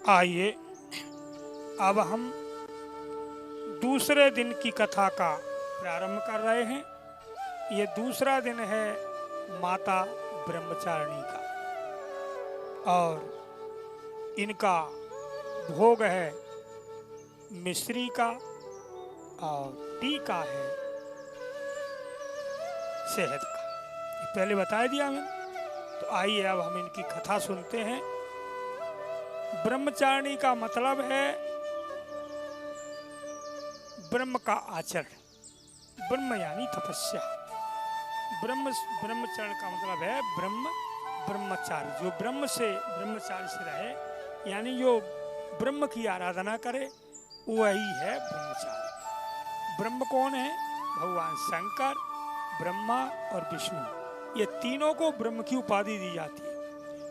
आइए अब हम दूसरे दिन की कथा का प्रारंभ कर रहे हैं। ये दूसरा दिन है माता ब्रह्मचारिणी का और इनका भोग है मिश्री का और टीका है शहद का। ये पहले बता दिया मैंने। तो आइए अब हम इनकी कथा सुनते हैं। ब्रह्मचारिणी का मतलब है ब्रह्म का आचरण, ब्रह्म यानी तपस्या। ब्रह्मचरण का मतलब है ब्रह्मचारी, जो ब्रह्मचारी से रहे, यानी जो ब्रह्म की आराधना करे वही है ब्रह्मचारी। ब्रह्म कौन है? भगवान शंकर, ब्रह्मा और विष्णु, ये तीनों को ब्रह्म की उपाधि दी जाती है।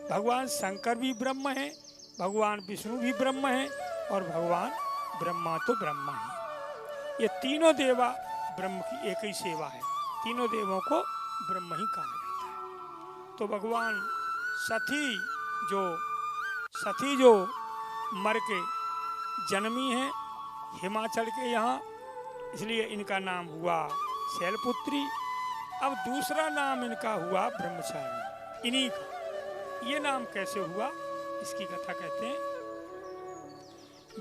भगवान शंकर भी ब्रह्म है, भगवान विष्णु भी ब्रह्म है और भगवान ब्रह्मा तो ब्रह्मा है। ये तीनों देवा ब्रह्म की एक ही सेवा है। तीनों देवों को ब्रह्म ही कहा जाता है। तो भगवान सती जो मर के जन्मी है हिमाचल के यहाँ, इसलिए इनका नाम हुआ शैलपुत्री। अब दूसरा नाम इनका हुआ ब्रह्मचारिणी। इन्हीं का ये नाम कैसे हुआ, इसकी कथा कहते हैं।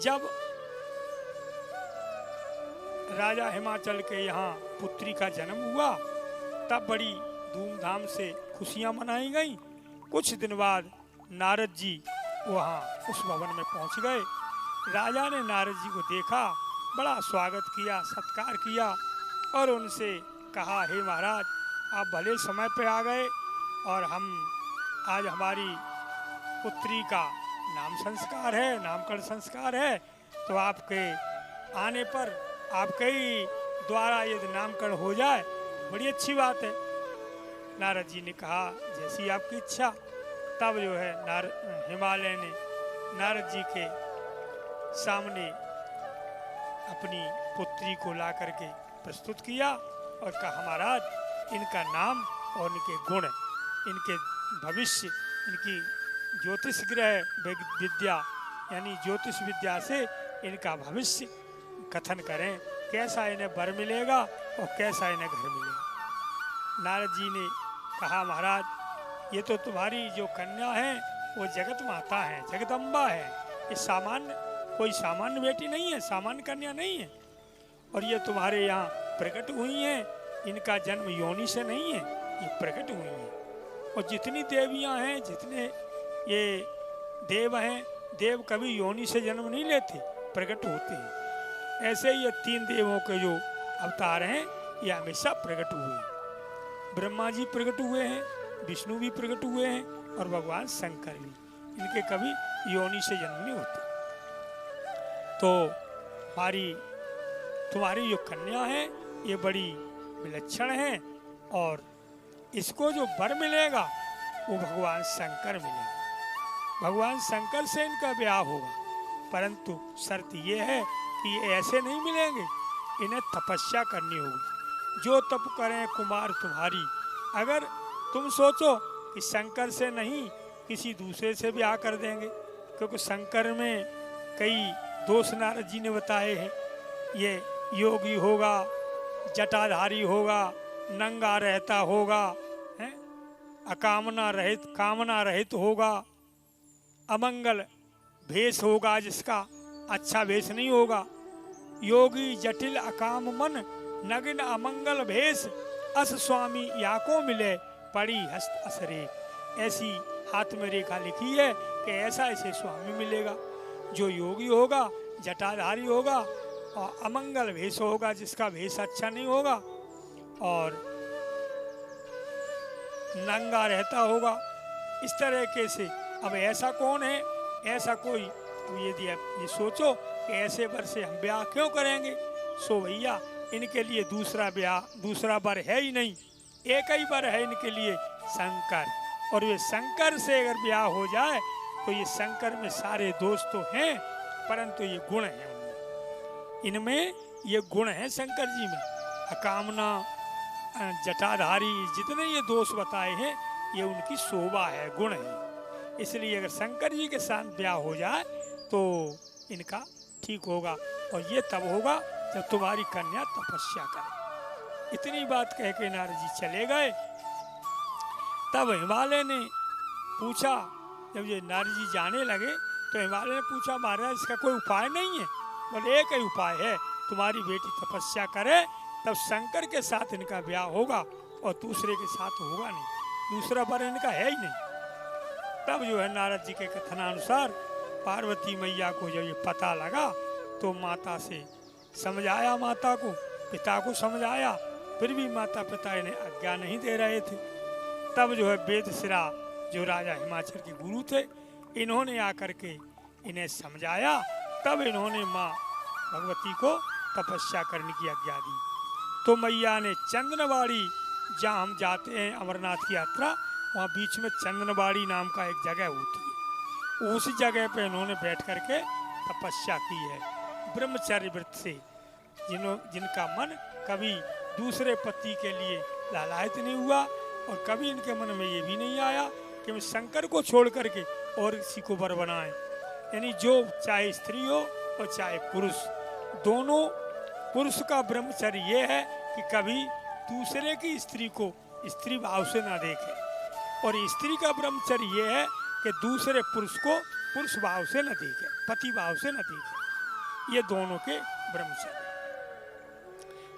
जब राजा हिमाचल के यहाँ पुत्री का जन्म हुआ तब बड़ी धूमधाम से खुशियां मनाई गई। कुछ दिन बाद नारद जी वहाँ उस भवन में पहुँच गए। राजा ने नारद जी को देखा, बड़ा स्वागत किया, सत्कार किया और उनसे कहा, हे महाराज, आप भले समय पे आ गए और हम आज हमारी पुत्री का नामकरण संस्कार है, तो आपके आने पर आपके ही द्वारा यदि नामकरण हो जाए बड़ी अच्छी बात है। नारद जी ने कहा, जैसी आपकी इच्छा। तब जो है हिमालय ने नारद जी के सामने अपनी पुत्री को ला करके प्रस्तुत किया और कहा, महाराज, इनका नाम और इनके गुण, इनके भविष्य, इनकी ज्योतिष ग्रह विद्या यानी ज्योतिष विद्या से इनका भविष्य कथन करें, कैसा इन्हें वर मिलेगा और कैसा इन्हें घर मिलेगा। नारद जी ने कहा, महाराज, ये तो तुम्हारी जो कन्या है वो जगत माता है, जगदम्बा है। ये कोई सामान्य बेटी नहीं है, सामान्य कन्या नहीं है। और ये तुम्हारे यहाँ प्रकट हुई हैं, इनका जन्म योनि से नहीं है, ये प्रकट हुई हैं। और जितनी देवियाँ हैं, जितने ये देव हैं, देव कभी योनि से जन्म नहीं लेते, प्रकट होते हैं। ऐसे ही ये तीन देवों के जो अवतार हैं ये हमेशा प्रकट हुए हैं। ब्रह्मा जी प्रकट हुए हैं, विष्णु भी प्रकट हुए हैं और भगवान शंकर भी। इनके कभी योनि से जन्म नहीं होते। तो तुम्हारी जो कन्या है ये बड़ी विलक्षण है और इसको जो वर मिलेगा वो भगवान शंकर मिलेगा। भगवान शंकर से इनका ब्याह होगा, परंतु शर्त ये है कि ये ऐसे नहीं मिलेंगे, इन्हें तपस्या करनी होगी। जो तप करें कुमार तुम्हारी। अगर तुम सोचो कि शंकर से नहीं किसी दूसरे से ब्याह कर देंगे, क्योंकि शंकर में कई दोष नारद जी ने बताए हैं। ये योगी होगा, जटाधारी होगा, नंगा रहता होगा, कामना रहित होगा, अमंगल भेष होगा जिसका, अच्छा भेष नहीं होगा। योगी जटिल अकाम मन, नग्न अमंगल भेष, अस स्वामी याको मिले, पड़ी हस्त असरे। ऐसी हाथ में रेखा लिखी है कि ऐसा ऐसे स्वामी मिलेगा। जो योगी होगा, जटाधारी होगा और अमंगल भेष होगा जिसका भेष अच्छा नहीं होगा और नंगा रहता होगा, इस तरीके से। अब ऐसा कौन है? ऐसा कोई, अब यदि आप ये सोचो कि ऐसे वर से हम ब्याह क्यों करेंगे, सो भैया इनके लिए दूसरा वर है ही नहीं, एक ही वर है इनके लिए, शंकर। और ये शंकर से अगर ब्याह हो जाए तो ये शंकर में सारे दोष तो हैं, परंतु ये गुण है इनमें ये गुण है शंकर जी में। अकामना, जटाधारी, जितने ये दोष बताए हैं ये उनकी शोभा है, गुण है। इसलिए अगर शंकर जी के साथ ब्याह हो जाए तो इनका ठीक होगा, और ये तब होगा जब तुम्हारी कन्या तपस्या करे। इतनी बात कह के नारद जी चले गए। तब हिमालय ने पूछा, जब ये नारद जी जाने लगे तो हिमालय ने पूछा, महाराज इसका कोई उपाय नहीं है? बोले एक ही उपाय है, तुम्हारी बेटी तपस्या करे तब शंकर के साथ इनका ब्याह होगा, और दूसरे के साथ होगा नहीं, दूसरा वर इनका है ही नहीं। तब जो है नारद जी के कथनानुसार पार्वती मैया को जब ये पता लगा तो माता से समझाया, माता को, पिता को समझाया, फिर भी माता पिता इन्हें आज्ञा नहीं दे रहे थे। तब जो है वेदशिरा जो राजा हिमाचल के गुरु थे, इन्होंने आकर के इन्हें समझाया। तब इन्होंने माँ भगवती को तपस्या करने की आज्ञा दी। तो मैया ने चंदनबाड़ी, जहाँ हम जाते हैं अमरनाथ की यात्रा, वहाँ बीच में चंदनबाड़ी नाम का एक जगह होती है, उस जगह पे इन्होंने बैठ करके तपस्या की है ब्रह्मचर्य व्रत से। जिनका मन कभी दूसरे पति के लिए लालायित नहीं हुआ, और कभी इनके मन में ये भी नहीं आया कि हम शंकर को छोड़ करके और किसी को वर बनाएं। यानी जो चाहे स्त्री हो और चाहे पुरुष, दोनों, पुरुष का ब्रह्मचर्य ये है कि कभी दूसरे की स्त्री को स्त्री भाव से ना देखे, और स्त्री का ब्रह्मचर्य ये है कि दूसरे पुरुष को पुरुष भाव से न देखे, पति भाव से न देखे। ये दोनों के ब्रह्मचर्य।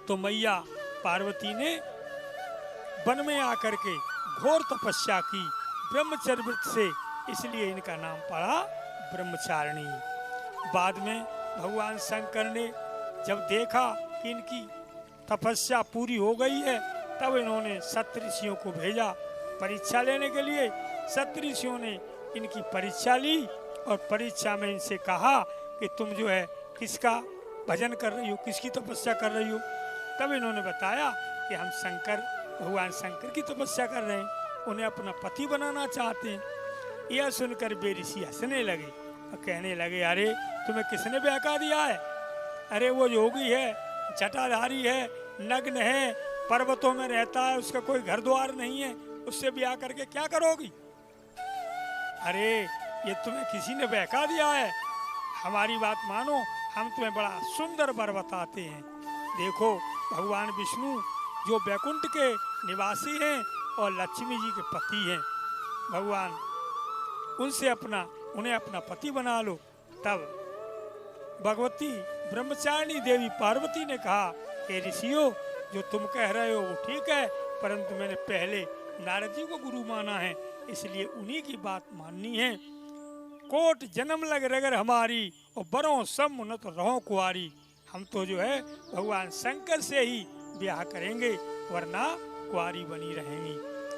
तो मैया पार्वती ने वन में आकर के घोर तपस्या की ब्रह्मचर्य व्रत से, इसलिए इनका नाम पड़ा ब्रह्मचारिणी। बाद में भगवान शंकर ने जब देखा कि इनकी तपस्या पूरी हो गई है, तब इन्होंने सप्तऋषियों को भेजा परीक्षा लेने के लिए। सप्तऋषियों ने इनकी परीक्षा ली, और परीक्षा में इनसे कहा कि तुम जो है किसका भजन कर रही हो, किसकी तपस्या कर रही हो। तब इन्होंने बताया कि हम शंकर, भगवान शंकर की तपस्या कर रहे हैं, उन्हें अपना पति बनाना चाहते हैं। यह सुनकर वे ऋषि हंसने लगे और कहने लगे, अरे तुम्हें किसने बहका दिया है? अरे वो योगी है, जटाधारी है, नग्न है, पर्वतों में रहता है, उसका कोई घर द्वार नहीं है, उससे ब्याह करके क्या करोगी? अरे ये तुम्हें किसी ने बहका दिया है, हमारी बात मानो, हम तुम्हें बड़ा सुंदर वर बताते हैं। देखो भगवान विष्णु जो वैकुंठ के निवासी हैं और लक्ष्मी जी के पति हैं, भगवान उनसे उन्हें अपना पति बना लो। तब भगवती ब्रह्मचारिणी देवी पार्वती ने कहा, हे ऋषियों, जो तुम कह रहे हो वो ठीक है, परंतु मैंने पहले नारद जी को गुरु माना है, इसलिए उन्हीं की बात माननी है। कोट जन्म लग रगर हमारी, और बरों सब मुनत रहो कुआरी। हम तो जो है भगवान शंकर से ही ब्याह करेंगे, वरना कुआरी बनी रहेंगी,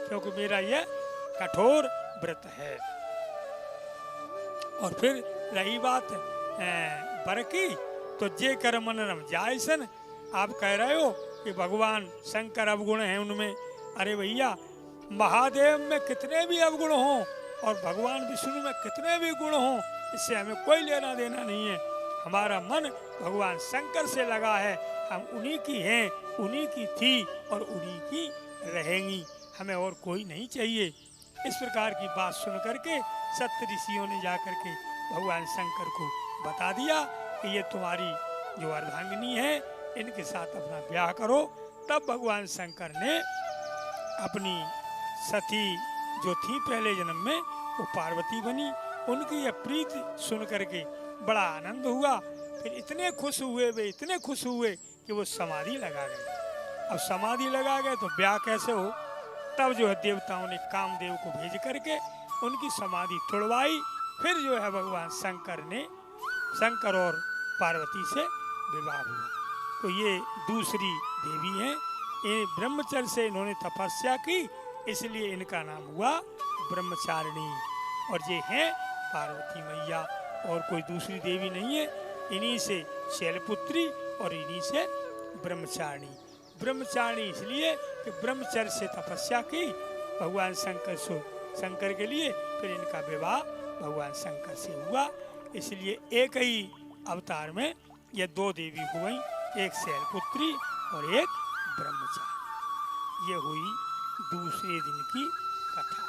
क्योंकि मेरा यह कठोर व्रत है। और फिर रही बात वर की, तो जे कर मन रम जायसन। आप कह रहे हो कि भगवान शंकर अवगुण हैं उनमें। अरे भैया, महादेव में कितने भी अवगुण हों और भगवान विष्णु में कितने भी गुण हों, इससे हमें कोई लेना देना नहीं है। हमारा मन भगवान शंकर से लगा है, हम उन्हीं की हैं, उन्हीं की थी और उन्हीं की रहेंगी, हमें और कोई नहीं चाहिए। इस प्रकार की बात सुन करके सप्तऋषियों ने जाकर के भगवान शंकर को बता दिया कि ये तुम्हारी जो अर्धांगिनी है, इनके साथ अपना ब्याह करो। तब भगवान शंकर ने अपनी सती जो थी पहले जन्म में, वो पार्वती बनी। उनकी यह प्रीति सुन करके बड़ा आनंद हुआ। फिर इतने खुश हुए, वे इतने खुश हुए कि वो समाधि लगा गए। अब समाधि लगा गए तो ब्याह कैसे हो? तब जो है देवताओं ने कामदेव को भेज करके उनकी समाधि तोड़वाई। फिर जो है भगवान शंकर और पार्वती से विवाह हुआ। तो ये दूसरी देवी हैं। ये ब्रह्मचर्य से इन्होंने तपस्या की, इसलिए इनका नाम हुआ ब्रह्मचारिणी। और ये हैं पार्वती मैया, और कोई दूसरी देवी नहीं है। इन्हीं से शैलपुत्री और इन्हीं से ब्रह्मचारिणी। ब्रह्मचारिणी इसलिए कि ब्रह्मचर्य से तपस्या की भगवान शंकर के लिए, फिर इनका विवाह भगवान शंकर से हुआ। इसलिए एक ही अवतार में ये दो देवी हो गई, एक शैलपुत्री और एक ब्रह्मचारिणी। ये हुई दूसरे दिन की कथा।